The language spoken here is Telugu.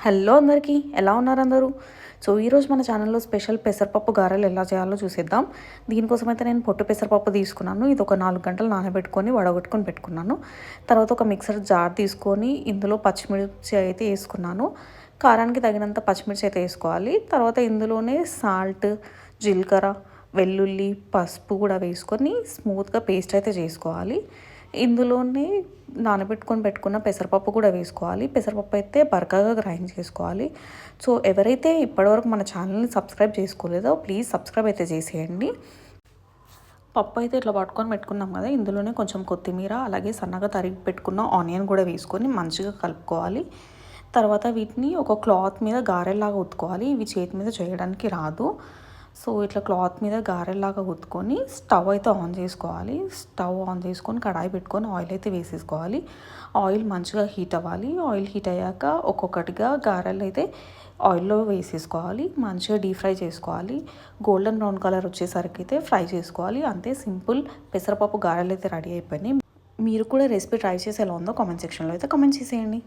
హలో అందరికీ, ఎలా ఉన్నారు అందరూ? సో ఈరోజు మన ఛానల్లో స్పెషల్ పెసరపప్పు గారెలు ఎలా చేయాలో చూసేద్దాం. దీనికోసం అయితే నేను పొట్టు పెసరపప్పు తీసుకున్నాను. ఇది ఒక 4 గంటలు నానబెట్టుకొని వడగొట్టుకొని పెట్టుకున్నాను. తర్వాత ఒక మిక్సర్ జార్ తీసుకొని ఇందులో పచ్చిమిర్చి అయితే వేసుకున్నాను. కారానికి తగినంత పచ్చిమిర్చి అయితే వేసుకోవాలి. తర్వాత ఇందులోనే సాల్ట్, జీలకర్ర, వెల్లుల్లి, పసుపు కూడా వేసుకొని స్మూత్గా పేస్ట్ అయితే చేసుకోవాలి. ఇందులోనే నానబెట్టుకొని పెట్టుకున్న పెసరపప్పు కూడా వేసుకోవాలి. పెసరపప్పు అయితే బరకగా గ్రైండ్ చేసుకోవాలి. సో ఎవరైతే ఇప్పటివరకు మన ఛానల్ని సబ్స్క్రైబ్ చేసుకోలేదో ప్లీజ్ సబ్స్క్రైబ్ అయితే చేసేయండి. పప్పు అయితే ఇట్లా పట్టుకొని పెట్టుకున్నాం కదా, ఇందులోనే కొంచెం కొత్తిమీర, అలాగే సన్నగా తరిగి పెట్టుకున్న ఆనియన్ కూడా వేసుకొని మంచిగా కలుపుకోవాలి. తర్వాత వీటిని ఒక క్లాత్ మీద గారెల్లాగా ఉత్తుకోవాలి. ఇవి చేతి మీద చేయడానికి రాదు. సో ఇట్లా క్లాత్ మీద గారెల్లాగా ఉత్తుకొని స్టవ్ అయితే ఆన్ చేసుకోవాలి. స్టవ్ ఆన్ చేసుకొని కడాయి పెట్టుకొని ఆయిల్ అయితే వేసేసుకోవాలి. ఆయిల్ మంచిగా హీట్ అవ్వాలి. ఆయిల్ హీట్ అయ్యాక ఒక్కొక్కటిగా గారెలు అయితే ఆయిల్లో వేసేసుకోవాలి. మంచిగా డీప్ ఫ్రై చేసుకోవాలి. గోల్డెన్ బ్రౌన్ కలర్ వచ్చేసరికి అయితే ఫ్రై చేసుకోవాలి. అంతే, సింపుల్ పెసరపప్పు గారెలు అయితే రెడీ అయిపోయినాయి. మీరు కూడా రెసిపీ ట్రై చేసి ఎలా ఉందో కామెంట్ సెక్షన్లో అయితే కామెంట్ చేసేయండి.